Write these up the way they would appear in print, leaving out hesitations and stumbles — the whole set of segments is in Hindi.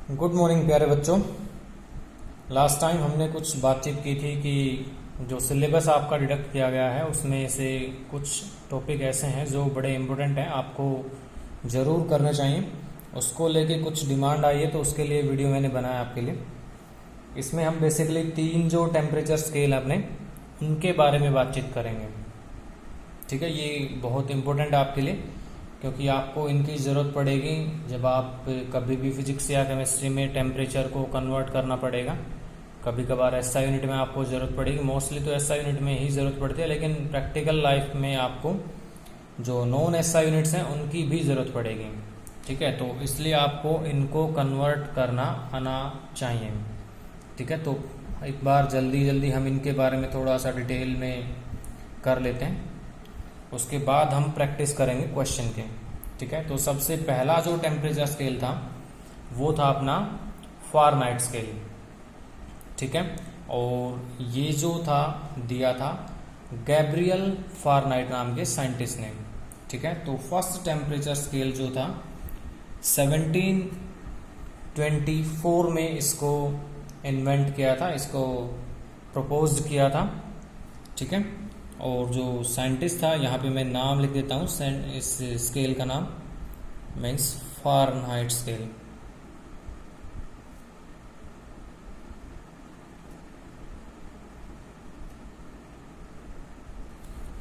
गुड मॉर्निंग प्यारे बच्चों। लास्ट टाइम हमने कुछ बातचीत की थी कि जो सिलेबस आपका डिडक्ट किया गया है उसमें से कुछ टॉपिक ऐसे हैं जो बड़े इम्पोर्टेंट हैं, आपको ज़रूर करने चाहिए। उसको लेके कुछ डिमांड आई है तो उसके लिए वीडियो मैंने बनाया आपके लिए। इसमें हम बेसिकली 3 जो टेम्परेचर स्केल अपने उनके बारे में बातचीत करेंगे। ठीक है, ये बहुत इम्पोर्टेंट है आपके लिए क्योंकि आपको इनकी ज़रूरत पड़ेगी जब आप कभी भी फिजिक्स या केमिस्ट्री में टेम्परेचर को कन्वर्ट करना पड़ेगा। कभी कभार एसआई यूनिट में आपको ज़रूरत पड़ेगी, मोस्टली तो एसआई यूनिट में ही ज़रूरत पड़ती है, लेकिन प्रैक्टिकल लाइफ में आपको जो नॉन एसआई यूनिट्स हैं उनकी भी ज़रूरत पड़ेगी। ठीक है, तो इसलिए आपको इनको कन्वर्ट करना आना चाहिए। ठीक है, तो एक बार जल्दी जल्दी हम इनके बारे में थोड़ा सा डिटेल में कर लेते हैं, उसके बाद हम प्रैक्टिस करेंगे क्वेश्चन के। ठीक है, तो सबसे पहला जो टेम्परेचर स्केल था वो था अपना फारेनहाइट स्केल। ठीक है, और ये जो था दिया था गैब्रियल फारेनहाइट नाम के साइंटिस्ट ने। ठीक है, तो फर्स्ट टेम्परेचर स्केल जो था 1724 में इसको इन्वेंट किया था, इसको प्रपोज किया था। ठीक है, और जो साइंटिस्ट था यहाँ पे मैं नाम लिख देता हूँ, इस स्केल का नाम means Fahrenheit scale.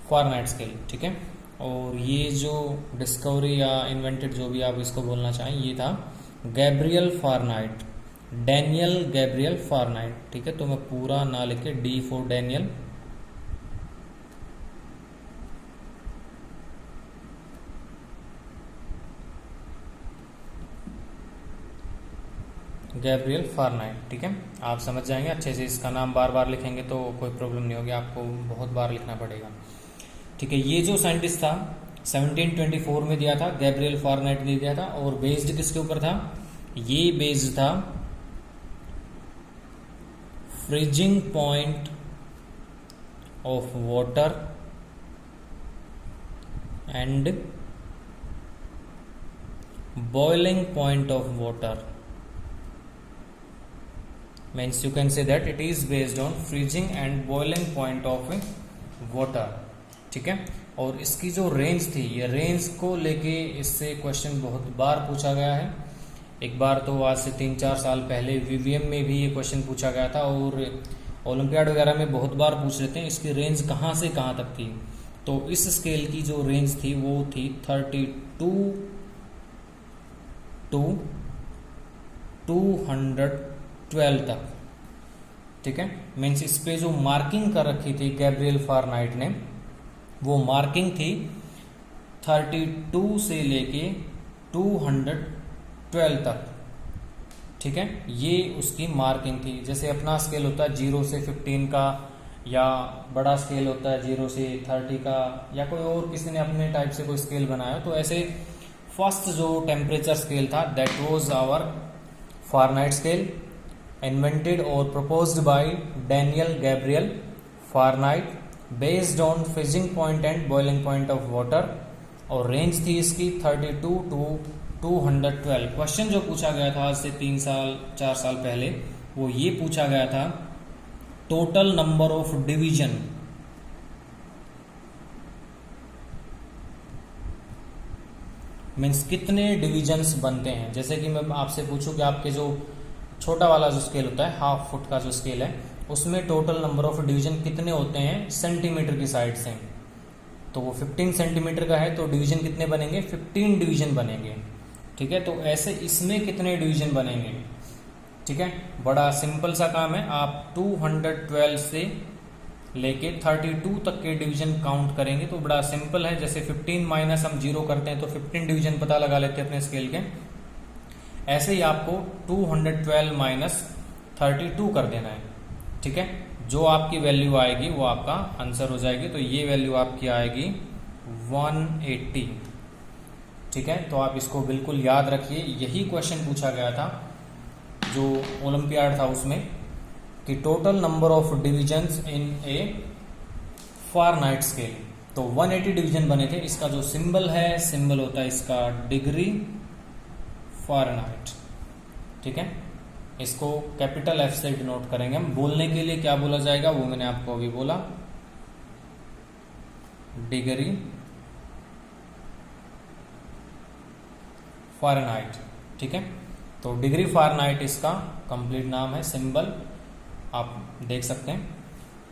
Fahrenheit scale. ठीक है, और ये जो डिस्कवरी या इन्वेंटेड जो भी आप इसको बोलना चाहें, ये था Gabriel Fahrenheit, Daniel Gabriel Fahrenheit. ठीक है, तो मैं पूरा ना लिख के D for Daniel, Gabriel Fahrenheit. ठीक है, आप समझ जाएंगे अच्छे से, इसका नाम बार बार लिखेंगे तो कोई प्रॉब्लम नहीं होगी, आपको बहुत बार लिखना पड़ेगा। ठीक है, ये जो साइंटिस्ट था 1724 में दिया था, गैब्रियल फारेनहाइट ने दिया था, और बेस्ड किसके ऊपर था? ये बेस्ड था freezing point of water and boiling point of water. means you can say that it is based on freezing and boiling point of water। ठीक है, और इसकी जो रेंज थी, ये रेंज को लेके इससे क्वेश्चन बहुत बार पूछा गया है। एक बार तो आज से 3-4 साल पहले वीवीएम में भी ये क्वेश्चन पूछा गया था, और ओलंपियाड वगैरह में बहुत बार पूछ लेते हैं इसकी रेंज कहाँ से कहाँ तक थी। तो इस स्केल की जो रेंज थी वो थी 32 to 212 तक। ठीक है, मीन्स इस पे जो मार्किंग कर रखी थी गैब्रियल फारेनहाइट ने, वो मार्किंग थी 32 से लेके 212 तक। ठीक है, ये उसकी मार्किंग थी। जैसे अपना स्केल होता है 0 से 15 का, या बड़ा स्केल होता है 0 से 30 का, या कोई और किसी ने अपने टाइप से कोई स्केल बनाया, तो ऐसे फर्स्ट जो टेम्परेचर स्केल था that was our Fahrenheit scale, invented और proposed by Daniel Gabriel Fahrenheit, based on freezing point and boiling point of water, और रेंज थी इसकी 32 to 212। क्वेश्चन जो पूछा गया था आज से 3-4 साल पहले, वो ये पूछा गया था total number of division, means कितने डिविजन्स बनते हैं। जैसे कि मैं आपसे पूछूं कि आपके जो छोटा वाला जो स्केल होता है, हाफ फुट का जो स्केल है, उसमें टोटल नंबर ऑफ डिवीजन कितने होते हैं सेंटीमीटर की साइड से, तो वो 15 सेंटीमीटर का है, तो डिवीजन कितने बनेंगे? 15 डिवीजन बनेंगे। ठीक है, तो ऐसे इसमें कितने डिवीजन बनेंगे? ठीक है, बड़ा सिंपल सा काम है, आप 212 से लेके 32 तक के डिवीजन काउंट करेंगे तो बड़ा सिंपल है। जैसे 15 माइनस हम 0 करते हैं तो 15 डिवीजन पता लगा लेते हैं अपने स्केल के, ऐसे ही आपको 212 माइनस 32 कर देना है। ठीक है, जो आपकी वैल्यू आएगी वो आपका आंसर हो जाएगी। तो ये वैल्यू आपकी आएगी 180। ठीक है, तो आप इसको बिल्कुल याद रखिए, यही क्वेश्चन पूछा गया था जो ओलंपियाड था उसमें, कि total number of divisions in A Fahrenheit scale. तो 180 डिवीजन बने थे। इसका जो सिंबल है, सिंबल होता है इसका डिग्री फारेनहाइट। ठीक है, इसको कैपिटल एफ से डिनोट करेंगे हम। बोलने के लिए क्या बोला जाएगा वो मैंने आपको अभी बोला, डिग्री फ़ारेनहाइट। ठीक है, तो डिग्री फ़ारेनहाइट इसका कंप्लीट नाम है, सिंबल आप देख सकते हैं।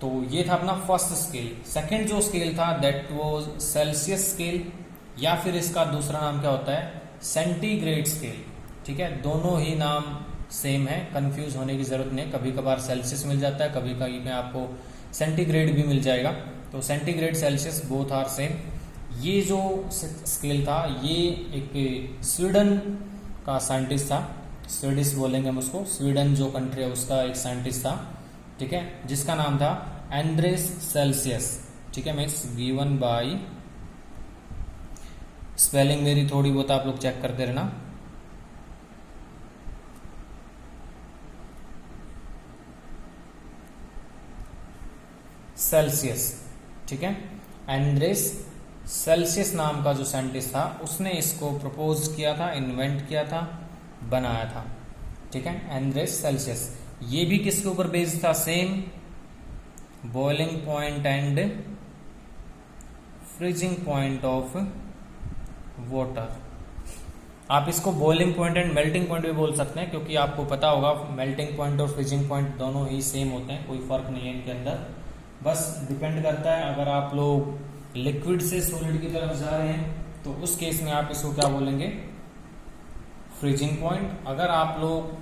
तो ये था अपना फर्स्ट स्केल। सेकंड जो स्केल था दैट वाज सेल्सियस स्केल, या फिर इसका दूसरा नाम क्या होता है, सेंटीग्रेड स्केल। ठीक है, दोनों ही नाम सेम है, कंफ्यूज होने की जरूरत नहीं। कभी कभार सेल्सियस मिल जाता है, कभी कभी में आपको सेंटीग्रेड भी मिल जाएगा। तो centigrade Celsius both are same. ये जो स्केल था ये एक स्वीडन का साइंटिस्ट था, स्वीडिश बोलेंगे हम उसको, स्वीडन जो कंट्री है उसका एक साइंटिस्ट था। ठीक है, जिसका नाम था एंड्रेस सेल्सियस। ठीक है, मीन्स गिवन बाय, स्पेलिंग मेरी थोड़ी बहुत आप लोग चेक करते रहना। सेल्सियस। ठीक है, एंड्रेस सेल्सियस नाम का जो साइंटिस्ट था उसने इसको प्रपोज किया था, इन्वेंट किया था, बनाया था। ठीक है, एंड्रेस सेल्सियस। ये भी किसके ऊपर बेस्ड था, same boiling point and freezing point of water. आप इसको boiling point and melting point भी बोल सकते हैं, क्योंकि आपको पता होगा मेल्टिंग पॉइंट और फ्रीजिंग पॉइंट दोनों ही सेम होते हैं, कोई फर्क नहीं है इनके अंदर। बस डिपेंड करता है, अगर आप लोग लिक्विड से सॉलिड की तरफ जा रहे हैं तो उस केस में आप इसको क्या बोलेंगे, फ्रीजिंग पॉइंट। अगर आप लोग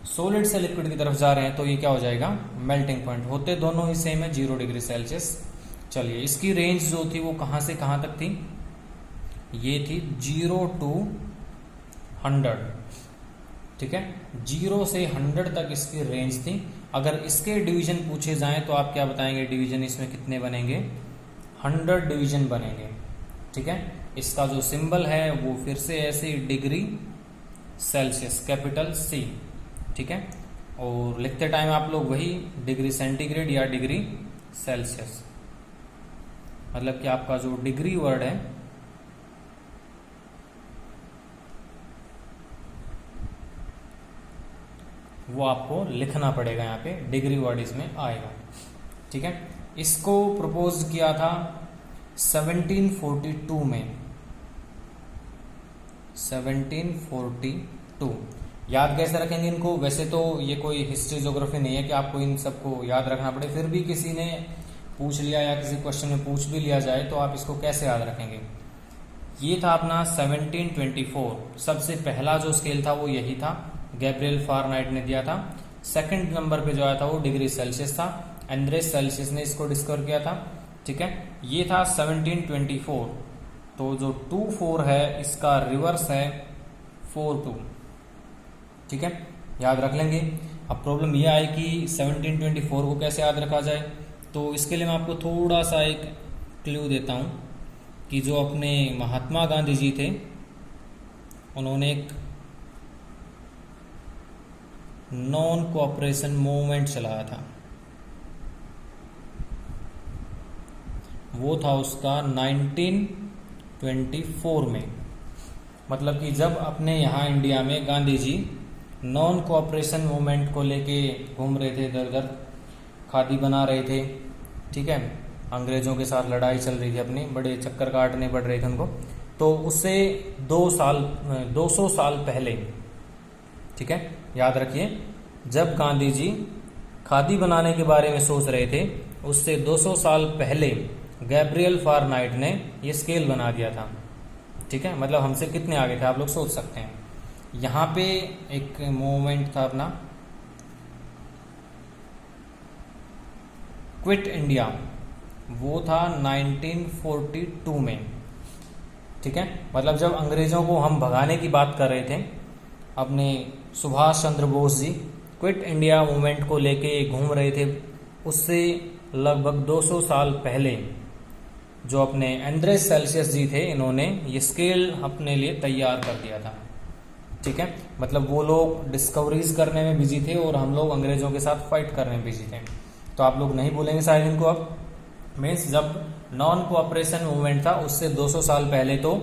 सॉलिड से लिक्विड की तरफ जा रहे हैं तो ये क्या हो जाएगा, मेल्टिंग पॉइंट। होते दोनों ही सेम है, 0 डिग्री सेल्सियस। चलिए, इसकी रेंज जो थी वो कहां से कहां तक थी, ये थी 0 to 100। ठीक है, 0 से 100 तक इसकी रेंज थी। अगर इसके डिवीजन पूछे जाएं तो आप क्या बताएंगे, डिवीजन इसमें कितने बनेंगे, 100 डिवीजन बनेंगे। ठीक है, इसका जो सिंबल है वो फिर से ऐसे डिग्री सेल्सियस, कैपिटल C। ठीक है, और लिखते टाइम आप लोग वही डिग्री सेंटीग्रेड या डिग्री सेल्सियस, मतलब कि आपका जो डिग्री वर्ड है वो आपको लिखना पड़ेगा, यहाँ पे डिग्री वर्ड इसमें आएगा। ठीक है, इसको प्रपोज किया था 1742 में, 1742। याद कैसे रखेंगे इनको, वैसे तो ये कोई हिस्ट्री ज्योग्राफी नहीं है कि आपको इन सबको याद रखना पड़े, फिर भी किसी ने पूछ लिया या किसी क्वेश्चन में पूछ भी लिया जाए तो आप इसको कैसे याद रखेंगे। ये था अपना 1724। सबसे पहला जो स्केल था वो यही था, गैब्रियल फ़ारेनहाइट ने दिया था। सेकंड नंबर पे जो आया था वो डिग्री सेल्सियस था, एंड्रेस सेल्सियस ने इसको डिस्कवर किया था। ठीक है, ये था 1724। तो जो 24 है इसका रिवर्स है 42। ठीक है, याद रख लेंगे। अब प्रॉब्लम यह आए कि 1724 को कैसे याद रखा जाए, तो इसके लिए मैं आपको थोड़ा सा एक क्लू देता हूं कि जो अपने महात्मा गांधी जी थे उन्होंने एक नॉन कोऑपरेशन मूवमेंट चलाया था, वो था उसका 1924 में। मतलब कि जब अपने यहाँ इंडिया में Gandhi ji non cooperation movement को लेके घूम रहे थे, इधर उधर खादी बना रहे थे। ठीक है, अंग्रेजों के साथ लड़ाई चल रही थी अपनी, बड़े चक्कर काटने पड़ रहे थे उनको। तो उससे 200 साल पहले, ठीक है, याद रखिए, जब गांधी जी खादी बनाने के बारे में सोच रहे थे उससे 200 साल पहले गैब्रियल फ़ारेनहाइट ने ये स्केल बना दिया था। ठीक है, मतलब हमसे कितने आगे थे आप लोग सोच सकते हैं। यहाँ पे एक मूवमेंट था अपना क्विट इंडिया, वो था 1942 में। ठीक है, मतलब जब अंग्रेजों को हम भगाने की बात कर रहे थे, अपने Subhash Chandra Bose ji quit India movement को लेके घूम रहे थे, उससे लगभग 200 साल पहले जो अपने एंड्रेस सेल्सियस जी थे, इन्होंने ये स्केल अपने लिए तैयार कर दिया था। ठीक है, मतलब वो लोग डिस्कवरीज करने में बिजी थे और हम लोग अंग्रेजों के साथ फाइट करने में बिजी थे। तो आप लोग नहीं भूलेंगे शायद इनको। अब मीन्स जब नॉन कोऑपरेशन मूवमेंट था उससे 200 साल पहले तो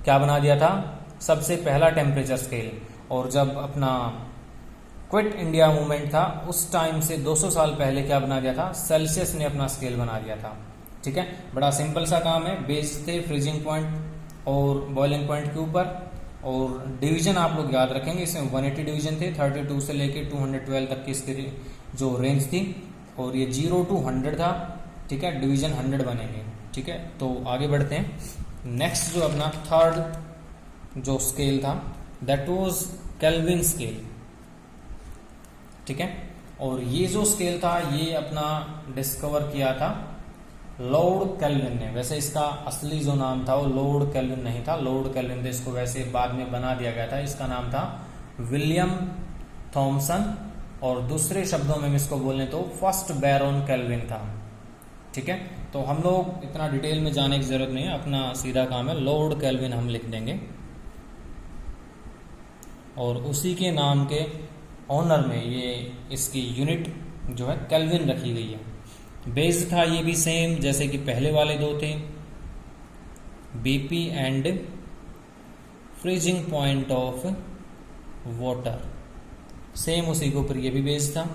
क्या बना दिया था, सबसे पहला टेम्परेचर स्केल। और जब अपना क्विट इंडिया मूवमेंट था, उस टाइम से 200 साल पहले क्या बना दिया था, सेल्सियस ने अपना स्केल बना दिया था। ठीक है, बड़ा सिंपल सा काम है। बेस्ड थे फ्रीजिंग पॉइंट और बॉइलिंग पॉइंट के ऊपर, और डिवीजन आप लोग याद रखेंगे, इसमें 180 डिवीजन थे, 32 से लेके 212 तक की इसकी जो रेंज थी, और ये 0 to 100 था। ठीक है, डिवीजन 100 बनेंगे। ठीक है, तो आगे बढ़ते हैं। नेक्स्ट जो अपना थर्ड जो स्केल था दैट वाज केल्विन स्केल। ठीक है, और ये जो स्केल था ये अपना डिस्कवर किया था लॉर्ड केल्विन ने। वैसे इसका असली जो नाम था वो लॉर्ड केल्विन नहीं था, लॉर्ड केल्विन थे, इसको वैसे बाद में बना दिया गया था। इसका नाम था विलियम थॉमसन, और दूसरे शब्दों में इसको बोलने तो फर्स्ट बैरोन केल्विन था। ठीक है, तो हम लोग इतना डिटेल में जाने की जरूरत नहीं है, अपना सीधा काम है लॉर्ड केल्विन हम लिख देंगे, और उसी के नाम के ऑनर में ये इसकी यूनिट जो है केल्विन रखी गई है। बेस्ड था ये भी सेम जैसे कि पहले वाले दो थे, BP and freezing point of water, same उसी के ऊपर ये भी बेस्ड था।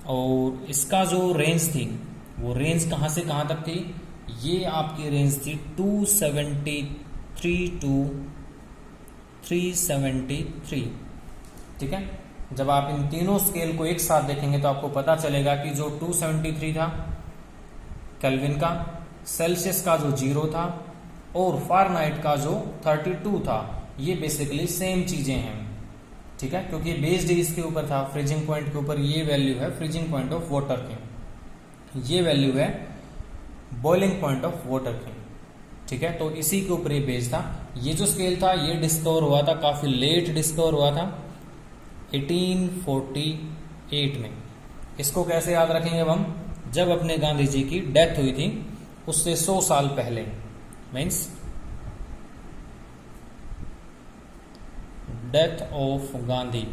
और इसका जो रेंज थी वो रेंज कहाँ से कहाँ तक थी, ये आपकी रेंज थी 273 to 373। ठीक है, जब आप इन तीनों स्केल को एक साथ देखेंगे तो आपको पता चलेगा कि जो 273 था केल्विन का, सेल्सियस का जो 0 था, और फारेनहाइट का जो 32 था, ये बेसिकली सेम चीजें हैं। ठीक है, क्योंकि बेस्ड इसके ऊपर था फ्रीजिंग पॉइंट के ऊपर, ये वैल्यू है फ्रीजिंग पॉइंट ऑफ वाटर की, ये वैल्यू है बॉइलिंग पॉइंट ऑफ वाटर की। ठीक है, तो इसी के ऊपर ये बेस्ड था। ये जो स्केल था ये डिस्कवर हुआ था, काफी लेट डिस्कवर हुआ था 1848 में। इसको कैसे याद रखेंगे अब हम, जब अपने गांधी जी की डेथ हुई थी उससे 100 साल पहले, मीन्स डेथ ऑफ गांधी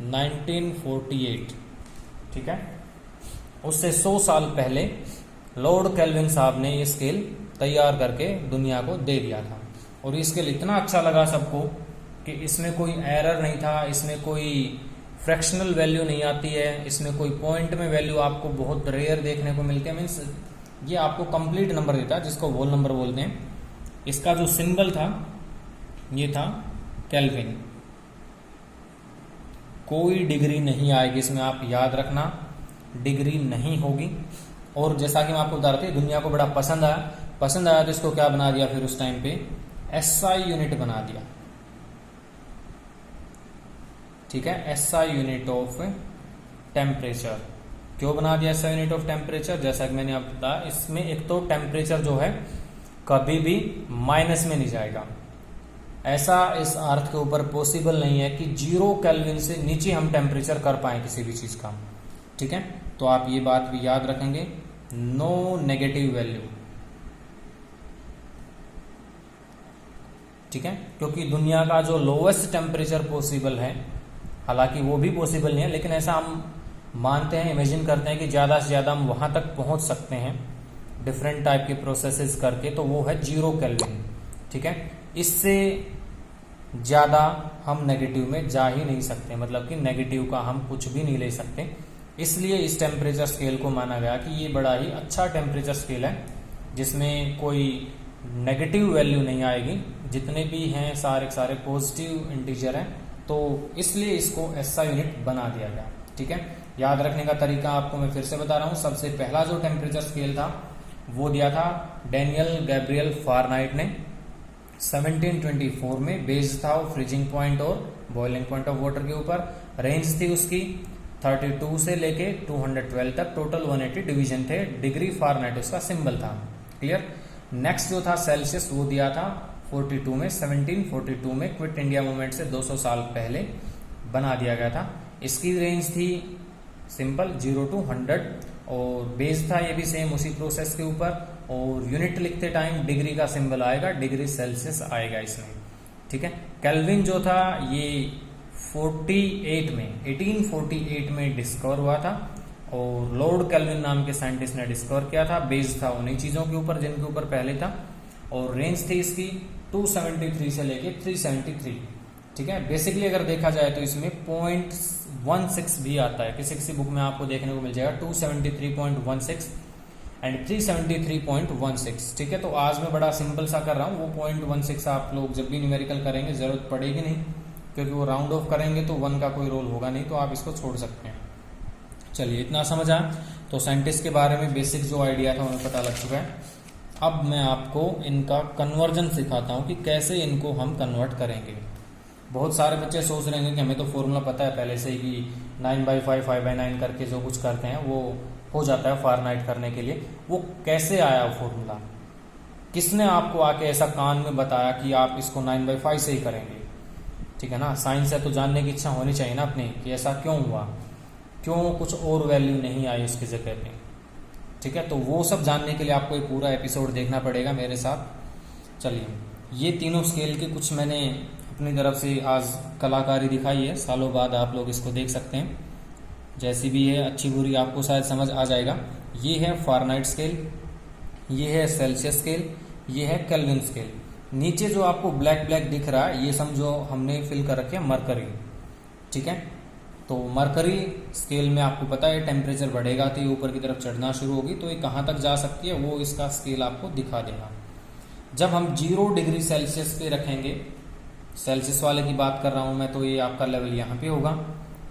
1948। ठीक है, उससे 100 साल पहले लॉर्ड केल्विन साहब ने ये स्केल तैयार करके दुनिया को दे दिया था। और ये स्केल इतना अच्छा लगा सबको कि इसमें कोई एरर नहीं था, इसमें कोई फ्रैक्शनल वैल्यू नहीं आती है, इसमें कोई पॉइंट में वैल्यू आपको बहुत रेयर देखने को मिलती है। मीन्स ये आपको कंप्लीट नंबर देता है, जिसको होल नंबर बोलते हैं। इसका जो सिंबल था ये था केल्विन। कोई डिग्री नहीं आएगी इसमें, आप याद रखना, डिग्री नहीं होगी। और जैसा कि मैं आपको बता रहा था दुनिया को बड़ा पसंद आया तो इसको क्या बना दिया, फिर उस टाइम पे एसआई यूनिट बना दिया। ठीक है, एसआई यूनिट ऑफ टेम्परेचर। क्यों बना दिया एसआई यूनिट ऑफ टेम्परेचर, जैसा कि मैंने आपको बताया, इसमें एक तो टेम्परेचर जो है कभी भी माइनस में नहीं जाएगा। ऐसा इस अर्थ के ऊपर पॉसिबल नहीं है कि 0 केल्विन से नीचे हम टेम्परेचर कर पाए किसी भी चीज का। ठीक है, तो आप ये बात भी याद रखेंगे, नो नेगेटिव वैल्यू। ठीक है, क्योंकि दुनिया का जो लोवेस्ट टेम्परेचर पॉसिबल है, हालांकि वो भी पॉसिबल नहीं है, लेकिन ऐसा हम मानते हैं, इमेजिन करते हैं कि ज्यादा से ज्यादा हम वहां तक पहुंच सकते हैं डिफरेंट टाइप के प्रोसेसेस करके, तो वो है 0 केल्विन। ठीक है, इससे ज्यादा हम नेगेटिव में जा ही नहीं सकते, मतलब कि नेगेटिव का हम कुछ भी नहीं ले सकते। इसलिए इस टेम्परेचर स्केल को माना गया कि ये बड़ा ही अच्छा टेम्परेचर स्केल है, जिसमें कोई नेगेटिव वैल्यू नहीं आएगी, जितने भी हैं सारे पॉजिटिव इंटीजर हैं, तो इसलिए इसको एसआई यूनिट बना दिया गया। ठीक है, याद रखने का तरीका आपको मैं फिर से बता रहा हूं। सबसे पहला जो टेम्परेचर स्केल था वो दिया था डैनियल गैब्रियल फारेनहाइट ने 1724 में। बेस्ड था वो फ्रीजिंग पॉइंट और बॉइलिंग पॉइंट ऑफ वाटर के ऊपर। रेंज थी उसकी 32 से लेके 212 तक, टोटल 180 डिवीजन थे। डिग्री फारेनहाइट उसका सिंबल था। क्लियर। नेक्स्ट जो था सेल्सियस, वो दिया था 42 में, 1742 में क्विट इंडिया मूवमेंट से 200 साल पहले बना दिया गया था। इसकी रेंज थी सिंपल 0 to 100, और बेस था ये भी सेम उसी प्रोसेस के ऊपर। और यूनिट लिखते टाइम डिग्री का सिंबल आएगा, डिग्री सेल्सियस आएगा इसमें। ठीक है, केल्विन जो था ये 1848 में डिस्कवर हुआ था, और लॉर्ड केल्विन नाम के साइंटिस्ट ने डिस्कवर किया था। बेस था उन्हीं चीजों के ऊपर जिनके ऊपर पहले था, और रेंज थी इसकी 273 से लेके 373। ठीक है। बेसिकली अगर देखा जाए तो इसमें 0.16 भी आता है, किसी किसी बुक में आपको देखने को मिल जाएगा 273.16 एंड 373.16। ठीक है, तो आज मैं बड़ा सिंपल सा कर रहा हूँ। वो 0.16 आप लोग जब भी न्यूमेरिकल करेंगे जरूरत पड़ेगी नहीं, क्योंकि वो राउंड ऑफ करेंगे तो 1 का कोई रोल होगा नहीं, तो आप इसको छोड़ सकते हैं। चलिए, इतना समझ आया। तो साइंटिस्ट के बारे में बेसिक जो आइडिया था उन्हें पता लग चुका है। अब मैं आपको इनका कन्वर्जन सिखाता हूँ कि कैसे इनको हम कन्वर्ट करेंगे। बहुत सारे बच्चे सोच रहे हैं कि हमें तो फॉर्मूला पता है पहले से ही कि 9/5 5/9 करके जो कुछ करते हैं वो हो जाता है फारेनहाइट करने के लिए। वो कैसे आया वो फॉर्मूला? किसने आपको आके ऐसा कान में बताया कि आप इसको 9/5 से ही करेंगे? ठीक है ना, साइंस है तो जानने की इच्छा होनी चाहिए ना अपनी कि ऐसा क्यों हुआ, क्यों कुछ और वैल्यू नहीं आई उसकी जगह पे। ठीक है, तो वो सब जानने के लिए आपको एक पूरा एपिसोड देखना पड़ेगा मेरे साथ। चलिए, ये तीनों स्केल के कुछ मैंने अपनी तरफ से आज कलाकारी दिखाई है, सालों बाद आप लोग इसको देख सकते हैं। जैसी भी है अच्छी बुरी आपको शायद समझ आ जाएगा। ये है फारेनहाइट स्केल, ये है सेल्सियस स्केल, ये है केल्विन स्केल। नीचे जो आपको ब्लैक ब्लैक दिख रहा है ये समझो हमने फिल कर रखे मरकरी। ठीक है, तो मरकरी स्केल में आपको पता है टेम्परेचर बढ़ेगा तो ये ऊपर की तरफ चढ़ना शुरू होगी, तो ये कहाँ तक जा सकती है वो इसका स्केल आपको दिखा देगा। जब हम 0 डिग्री सेल्सियस पे रखेंगे, सेल्सियस वाले की बात कर रहा हूं मैं, तो ये आपका लेवल यहाँ पे होगा।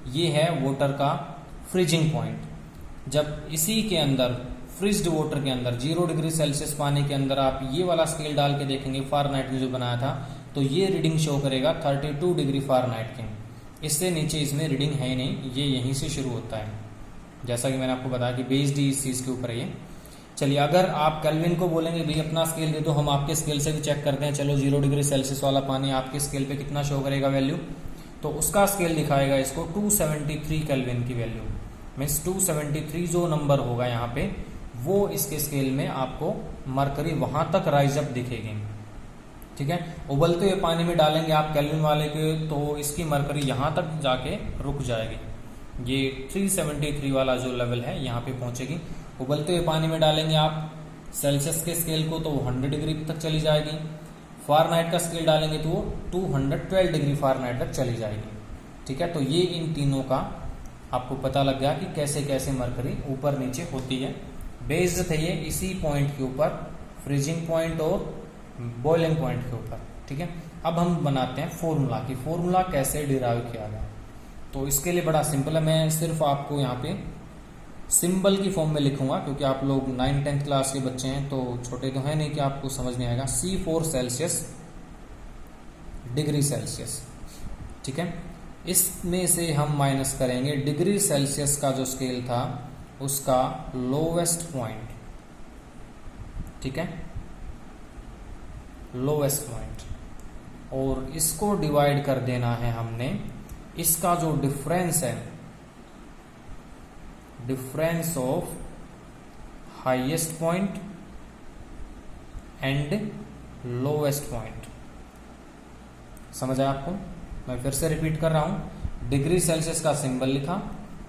ये है वाटर का फ्रीजिंग पॉइंट। जब इसी के अंदर फ्रीज्ड वाटर के अंदर 0 डिग्री सेल्सियस पानी के अंदर आप ये वाला स्केल डाल के देखेंगे फारेनहाइट में जो बनाया था, तो ये रीडिंग शो करेगा 32 डिग्री फारेनहाइट की। इससे नीचे इसमें रीडिंग है ही नहीं, ये यहीं से शुरू होता है। जैसा कि मैंने आपको बताया कि बेस्ड ही इस चीज़ के ऊपर है ये। चलिए, अगर आप केल्विन को बोलेंगे भाई अपना स्केल दे दो, हम आपके स्केल से भी चेक करते हैं। चलो, 0 डिग्री सेल्सियस वाला पानी आपके स्केल पे कितना शो करेगा वैल्यू, तो उसका स्केल दिखाएगा इसको 273 केल्विन की वैल्यू। मीन्स 273 जो नंबर होगा यहाँ पे वो इसके स्केल में आपको मरकरी वहां तक राइज अप दिखेगी। ठीक है, उबलते हुए पानी में डालेंगे आप केल्विन वाले के, तो इसकी मरकरी यहाँ तक जाके रुक जाएगी। ये 373 वाला जो लेवल है यहाँ पे पहुंचेगी। उबलते हुए पानी में डालेंगे आप सेल्सियस के स्केल को तो वो 100 डिग्री तक चली जाएगी। फारेनहाइट का स्केल डालेंगे तो वो 212 डिग्री फारेनहाइट तक चली जाएगी। ठीक है, तो ये इन तीनों का आपको पता लग गया कि कैसे कैसे मरकरी ऊपर नीचे होती है। बेस्ड थे ये इसी पॉइंट के ऊपर, फ्रीजिंग पॉइंट और बॉइलिंग पॉइंट के ऊपर। ठीक है, अब हम बनाते हैं फॉर्मूला कि फॉर्मूला कैसे डिराइव किया गया। तो इसके लिए बड़ा सिंपल है, मैं सिर्फ आपको यहाँ पे सिंबल की फॉर्म में लिखूंगा, क्योंकि आप लोग 9th-10th क्लास के बच्चे हैं तो छोटे तो है नहीं कि आपको समझ नहीं आएगा। C4 Celsius degree Celsius. ठीक है, इसमें से हम माइनस करेंगे डिग्री सेल्सियस का जो स्केल था उसका लोवेस्ट पॉइंट। ठीक है, लोवेस्ट पॉइंट, और इसको डिवाइड कर देना है हमने इसका जो डिफरेंस है, difference of highest point and lowest point. समझ आया आपको? मैं फिर से रिपीट कर रहा हूं। डिग्री सेल्सियस का सिंबल लिखा,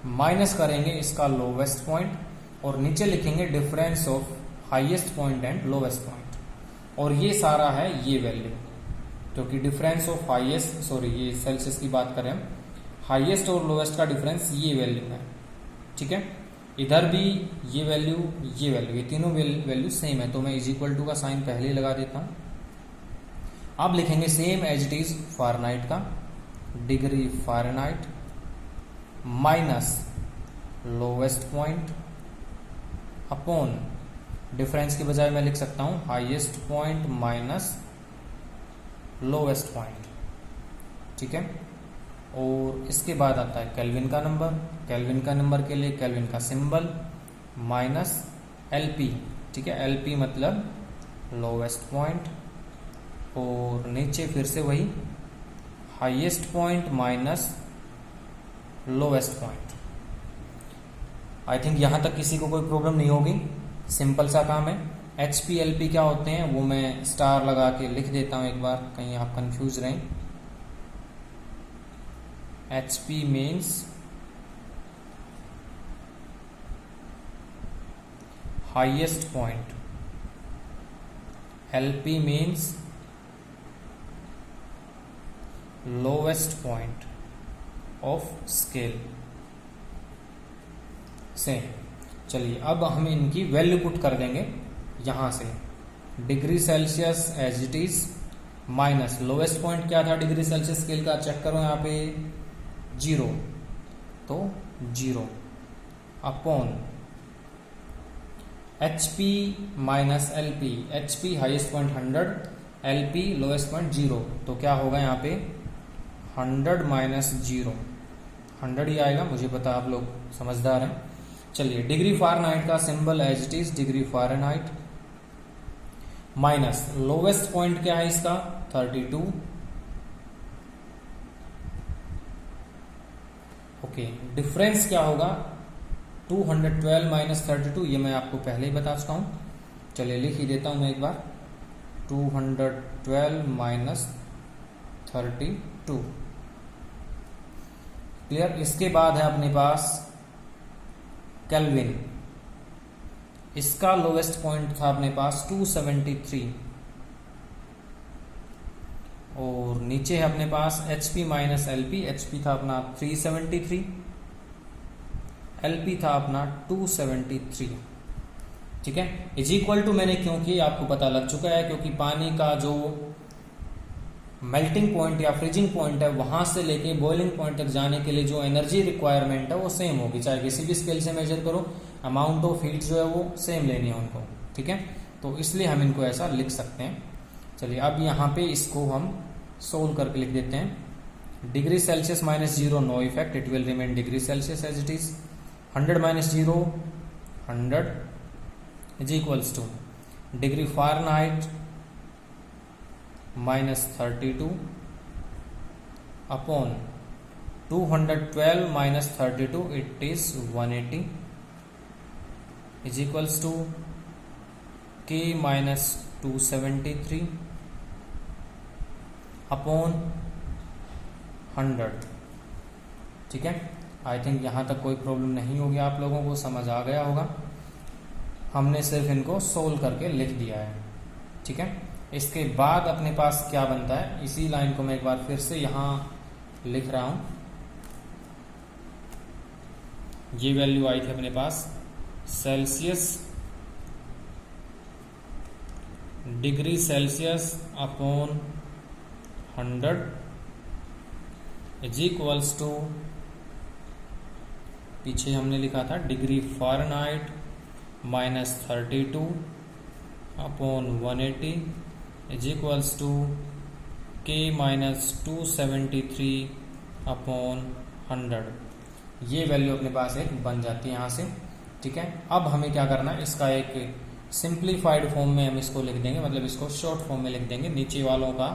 माइनस करेंगे इसका लोवेस्ट पॉइंट और नीचे लिखेंगे difference of highest point and lowest point. और ये सारा है ये वैल्यू, क्योंकि डिफरेंस ऑफ हाईएस्ट, सॉरी ये सेल्सियस की बात करें हम, हाईएस्ट और लोवेस्ट का डिफरेंस ये वैल्यू है। ठीक है, इधर भी ये वैल्यू, ये तीनों वैल्यू सेम है, तो मैं =2 का साइन पहले ही लगा देता हूं। अब लिखेंगे same as it is Fahrenheit का, degree Fahrenheit minus lowest point upon, difference की बजाय मैं लिख सकता हूं highest point minus lowest point. ठीक है, और इसके बाद आता है केल्विन का नंबर। केल्विन का नंबर के लिए केल्विन का सिंबल माइनस LP। ठीक है, LP मतलब लोवेस्ट पॉइंट, और नीचे फिर से वही highest point minus lowest point. I think यहां तक किसी को कोई प्रॉब्लम नहीं होगी, सिंपल सा काम है। HP LP क्या होते हैं वो मैं स्टार लगा के लिख देता हूं एक बार, कहीं आप कंफ्यूज रहें। HP means highest point, LP means lowest point of scale से। चलिए अब हम इनकी वैल्यू पुट कर देंगे यहां से, degree Celsius as it is minus lowest point क्या था डिग्री सेल्सियस स्केल का, चेक करो यहाँ पे 0, तो 0 upon HP minus LP, HP highest point 100, LP lowest point 0, तो क्या होगा यहाँ पे 100 माइनस 0, 100 ही आएगा, मुझे पता आप लोग समझदार हैं। चलिए डिग्री फ़ारेनहाइट का symbol as it is degree Fahrenheit minus lowest point क्या है इसका 32, ओके डिफरेंस क्या होगा 212 माइनस 32, ये मैं आपको पहले ही बता चुका हूं, चलिए लिख ही देता हूं मैं एक बार, 212 माइनस 32 क्लियर। इसके बाद है अपने पास केल्विन, इसका लोवेस्ट पॉइंट था अपने पास 273, और नीचे है अपने पास HP माइनस LP, HP था अपना 373, LP था अपना 273, ठीक है। इज इक्वल टू मैंने क्यों किया आपको पता लग चुका है, क्योंकि पानी का जो मेल्टिंग पॉइंट या फ्रीजिंग पॉइंट है वहां से लेके बॉइलिंग पॉइंट तक जाने के लिए जो एनर्जी रिक्वायरमेंट है वो सेम होगी, चाहे किसी भी स्केल से मेजर करो, अमाउंट ऑफ हीट जो है वो सेम लेनी है उनको, ठीक है। तो इसलिए हम इनको ऐसा लिख सकते हैं। चलिए अब यहाँ पे इसको हम सोल्व करके लिख देते हैं, degree Celsius minus 0 no effect, it will remain degree Celsius as it is, 100 minus 0 100 is equals to degree Fahrenheit minus 32 upon 212 minus 32 it is 180 is equals to K minus 273 upon 100, ठीक है। आई थिंक यहाँ तक कोई प्रॉब्लम नहीं होगी, आप लोगों को समझ आ गया होगा, हमने सिर्फ इनको सोल्व करके लिख दिया है, ठीक है। इसके बाद अपने पास क्या बनता है, इसी लाइन को मैं एक बार फिर से यहाँ लिख रहा हूं, ये वैल्यू आई थी अपने पास Celsius, degree Celsius upon 100 is equals to, पीछे हमने लिखा था degree Fahrenheit minus 32 upon 180 is equals to K minus 273 upon 100, ये वैल्यू अपने पास एक बन जाती है यहाँ से, ठीक है। अब हमें क्या करना है, इसका एक सिंप्लीफाइड फॉर्म में हम इसको लिख देंगे, मतलब इसको शॉर्ट फॉर्म में लिख देंगे, नीचे वालों का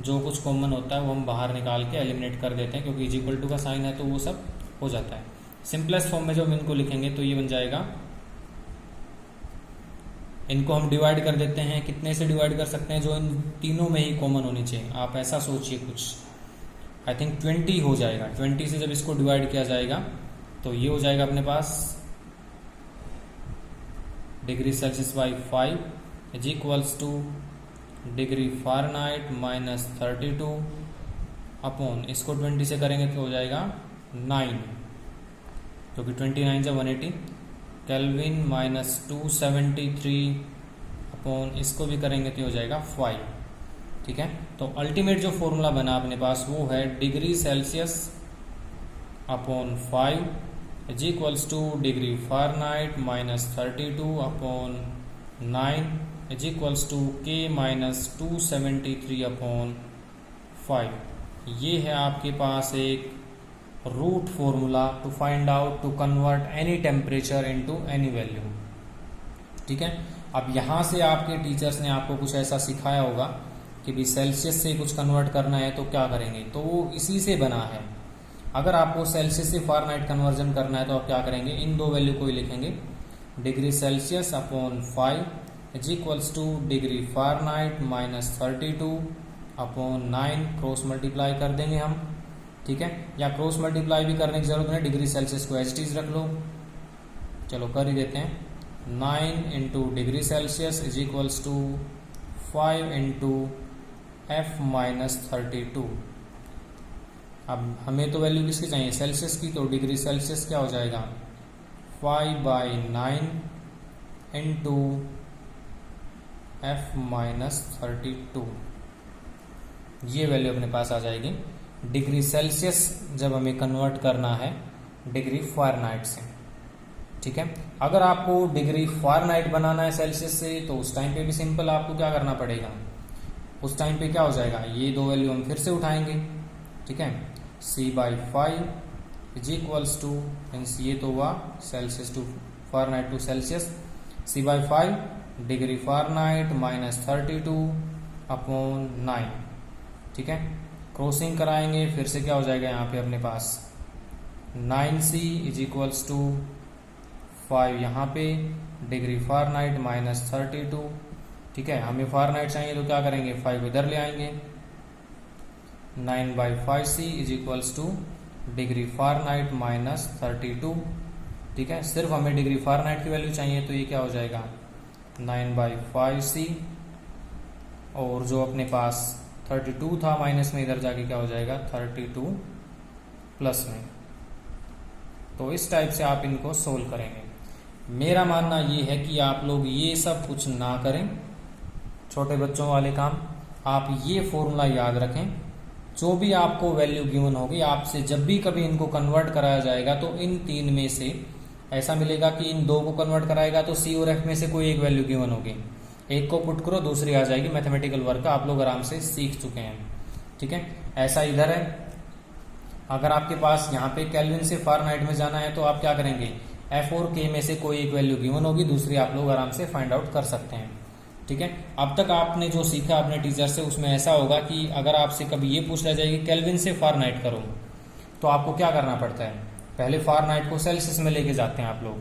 जो कुछ कॉमन होता है वो हम बाहर निकाल के एलिमिनेट कर देते हैं, क्योंकि इज इक्वल टू का साइन है तो वो सब हो जाता है। सिंपलेस्ट फॉर्म में जो हम इनको लिखेंगे तो ये बन जाएगा, इनको हम डिवाइड कर देते हैं, कितने से डिवाइड कर सकते हैं, जो इन तीनों में ही कॉमन होनी चाहिए, आप ऐसा सोचिए कुछ, आई थिंक 20 हो जाएगा, 20 से जब इसको डिवाइड किया जाएगा तो ये हो जाएगा अपने पास degree Celsius by 5 is equals to degree Fahrenheit minus 32 upon, इसको 20 से करेंगे तो हो जाएगा 9, क्योंकि 29 से 180, केल्विन माइनस 273 अपॉन, इसको भी करेंगे तो हो जाएगा 5, ठीक है। तो अल्टीमेट जो फॉर्मूला बना अपने पास वो है degree Celsius upon 5 is equals to degree Fahrenheit minus 32 upon 9 is equals to K minus 273 upon 5। ये है आपके पास एक root formula to find out to convert any temperature into any value, ठीक है। अब यहाँ से आपके टीचर्स ने आपको कुछ ऐसा सिखाया होगा कि भी सेल्सियस से कुछ कन्वर्ट करना है तो क्या करेंगे, तो वो इसी से बना है। अगर आपको सेल्सियस से फ़ारेनहाइट कन्वर्जन करना है तो आप क्या करेंगे, इन दो वैल्यू को ही लिखेंगे, degree Celsius upon 5 is equals to degree Fahrenheit minus 32 upon 9, cross multiply कर देंगे हम, ठीक है, या क्रॉस मल्टीप्लाई भी करने की जरूरत नहीं, डिग्री सेल्सियस को एज इट इज रख लो, चलो कर ही देते हैं। 9 into degree Celsius is equals to 5 into F minus 32, अब हमें तो वैल्यू किसकी चाहिए, सेल्सियस की, तो डिग्री सेल्सियस क्या हो जाएगा 5/9 इंटू F-32, ये वैल्यू अपने पास आ जाएगी। डिग्री सेल्सियस जब हमें कन्वर्ट करना है डिग्री फ़ारेनहाइट से, ठीक है। अगर आपको डिग्री फ़ारेनहाइट बनाना है सेल्सियस से, तो उस टाइम पे भी सिंपल आपको क्या करना पड़ेगा, उस टाइम पे क्या हो जाएगा, ये दो वैल्यू हम फिर से उठाएंगे, ठीक है। C/5 is equals to, means ये तो हुआ Celsius to Fahrenheit to Celsius, C/5 degree Fahrenheit -32/9, ठीक है। क्रॉसिंग कराएंगे, फिर से क्या हो जाएगा यहाँ पे अपने पास 9C इज इक्वल्स टू 5 यहाँ पे डिग्री फ़ारेनहाइट -32, ठीक है। हमें फ़ारेनहाइट चाहिए तो क्या करेंगे, 5 इधर ले आएंगे, 9/5C is equals to degree Fahrenheit -32, ठीक है। सिर्फ हमें डिग्री फ़ारेनहाइट की वैल्यू चाहिए, तो ये क्या हो जाएगा 9/5C, और जो अपने पास 32 था माइनस में इधर जाके क्या हो जाएगा 32 प्लस में। तो इस टाइप से आप इनको सोल्व करेंगे। मेरा मानना ये है कि आप लोग ये सब कुछ ना करें, छोटे बच्चों वाले काम, आप ये फॉर्मूला याद रखें। जो भी आपको वैल्यू गिवन होगी, आपसे जब भी कभी इनको कन्वर्ट कराया जाएगा तो इन तीन में से ऐसा मिलेगा कि इन दो को कन्वर्ट कराएगा तो C और F में से कोई एक वैल्यू गिवन होगी, एक को पुट करो दूसरी आ जाएगी। मैथमेटिकल वर्क आप लोग आराम से सीख चुके हैं, ठीक है। ऐसा इधर है, अगर आपके पास यहाँ पे केल्विन से फ़ारेनहाइट में जाना है तो आप क्या करेंगे, F और K में से कोई एक वैल्यू गिवन होगी, दूसरी आप लोग आराम से फाइंड आउट कर सकते हैं, ठीक है। अब तक आपने जो सीखा अपने टीचर से, उसमें ऐसा होगा कि अगर आपसे कभी ये पूछ लिया जाए कि केल्विन से फ़ारेनहाइट करो, तो आपको क्या करना पड़ता है, पहले फ़ारेनहाइट को सेल्सियस में लेके जाते हैं आप लोग,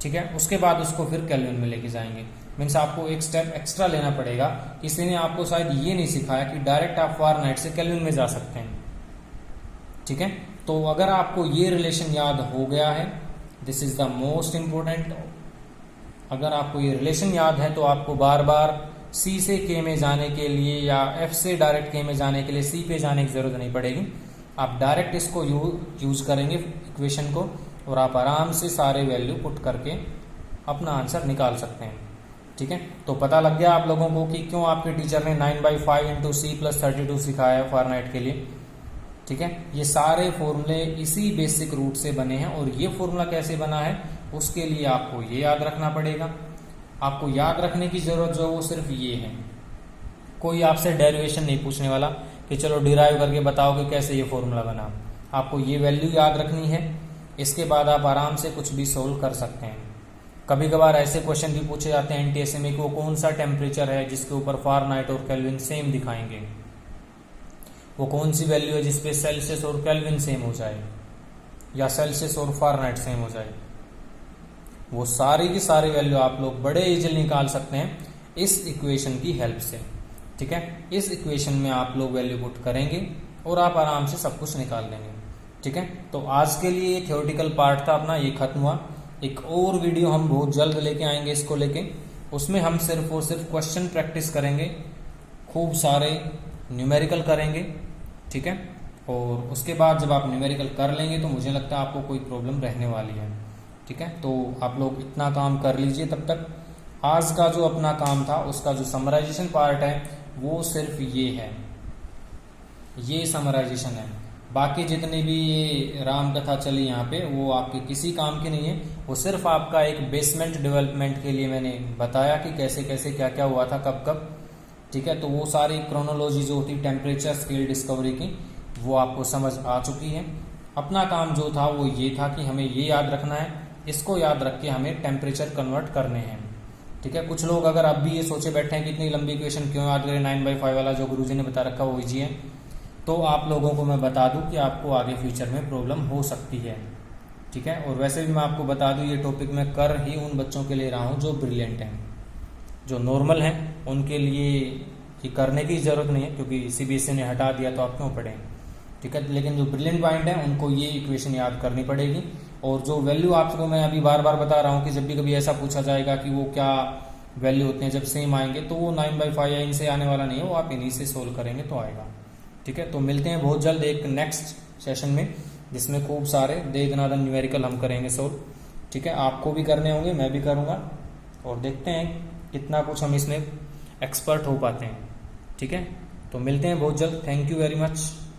ठीक है। उसके बाद उसको फिर केल्विन में लेके जाएंगे। मीन्स आपको एक स्टेप एक्स्ट्रा लेना पड़ेगा। किसी ने आपको शायद ये नहीं सिखाया कि डायरेक्ट आप फ़ारेनहाइट से केल्विन में जा सकते हैं, ठीक है। तो अगर आपको ये रिलेशन याद हो गया है, this is the most important. अगर आपको ये रिलेशन याद है तो आपको बार बार C से K में जाने के लिए या F से डायरेक्ट K में जाने के लिए C पे जाने की जरूरत नहीं पड़ेगी। आप डायरेक्ट इसको यूज करेंगे इक्वेशन को, और आप आराम से सारे वैल्यू पुट करके अपना आंसर निकाल सकते हैं, ठीक है। तो पता लग गया आप लोगों को कि क्यों आपके टीचर ने 9/5 इंटू C+32 सिखाया है फ़ारेनहाइट के लिए, ठीक है। ये सारे फॉर्मूले इसी बेसिक रूट से बने हैं, और ये फॉर्मूला कैसे बना है उसके लिए आपको ये याद रखना पड़ेगा। आपको याद रखने की जरूरत जो वो सिर्फ ये है, कोई आपसे डेरिवेशन नहीं पूछने वाला कि चलो डिराइव करके बताओ कि कैसे ये फॉर्मूला बना। आपको ये वैल्यू याद रखनी है, इसके बाद आप आराम से कुछ भी सोल्व कर सकते हैं। कभी कभार ऐसे क्वेश्चन भी पूछे जाते हैं NTSA में कि वो कौन सा टेम्परेचर है जिसके ऊपर फ़ारेनहाइट और केल्विन सेम दिखाएंगे, वो कौन सी वैल्यू है जिसपे सेल्सियस और केल्विन सेम हो जाए या सेल्सियस और फ़ारेनहाइट सेम हो जाए। वो सारी की सारी वैल्यू आप लोग बड़े इजीली निकाल सकते हैं इस इक्वेशन की हेल्प से, ठीक है। इस इक्वेशन में आप लोग वैल्यू पुट करेंगे और आप आराम से सब कुछ निकाल लेंगे, ठीक है। तो आज के लिए ये थ्योरेटिकल पार्ट था अपना, ये खत्म हुआ। एक और वीडियो हम बहुत जल्द लेके आएंगे इसको लेके, उसमें हम सिर्फ और सिर्फ क्वेश्चन प्रैक्टिस करेंगे, खूब सारे न्यूमेरिकल करेंगे, ठीक है। और उसके बाद जब आप न्यूमेरिकल कर लेंगे तो मुझे लगता है आपको कोई प्रॉब्लम रहने वाली है, ठीक है। तो आप लोग इतना काम कर लीजिए। तब तक आज का जो अपना काम था उसका जो समराइजेशन पार्ट है वो सिर्फ ये है, ये समराइजेशन है। बाकी जितनी भी ये राम कथा चली यहाँ पे वो आपके किसी काम की नहीं है, वो सिर्फ आपका एक बेसमेंट डेवलपमेंट के लिए मैंने बताया कि कैसे कैसे क्या क्या हुआ था कब कब, ठीक है। तो वो सारी क्रोनोलॉजी जो होती टेम्परेचर स्केल डिस्कवरी की वो आपको समझ आ चुकी है। अपना काम जो था वो ये था कि हमें ये याद रखना है, इसको याद रख के हमें टेम्परेचर कन्वर्ट करने हैं, ठीक है। कुछ लोग अगर अब भी ये सोचे बैठे हैं कि इतनी लंबी इक्वेशन क्यों याद करें, 9/5 वाला जो गुरुजी ने बता रखा वो ईजी है, तो आप लोगों को मैं बता दूं कि आपको आगे फ्यूचर में प्रॉब्लम हो सकती है, ठीक है। और वैसे भी मैं आपको बता दूं ये टॉपिक मैं कर ही उन बच्चों के लिए रहा हूं जो ब्रिलियंट हैं, जो नॉर्मल हैं उनके लिए ये करने की ज़रूरत नहीं है क्योंकि CBSE ने हटा दिया तो आप क्यों पढ़ें, ठीक है। लेकिन जो ब्रिलियंट माइंड है उनको ये इक्वेशन याद करनी पड़ेगी। और जो वैल्यू आपको मैं अभी बार बार बता रहा हूँ कि जब भी कभी ऐसा पूछा जाएगा कि वो क्या वैल्यू होते हैं जब सेम आएंगे, तो वो 9/5 या इनसे आने वाला नहीं है, वो आप इन्हीं से सोल्व करेंगे तो आएगा, ठीक है। ठीक है, तो मिलते हैं बहुत जल्द एक नेक्स्ट सेशन में जिसमें खूब सारे दे दनादन न्यूमेरिकल हम करेंगे सोल्व। ठीक है, आपको भी करने होंगे, मैं भी करूँगा, और देखते हैं कितना कुछ हम इसमें एक्सपर्ट हो पाते हैं। ठीक है, तो मिलते हैं बहुत जल्द। Thank you very much.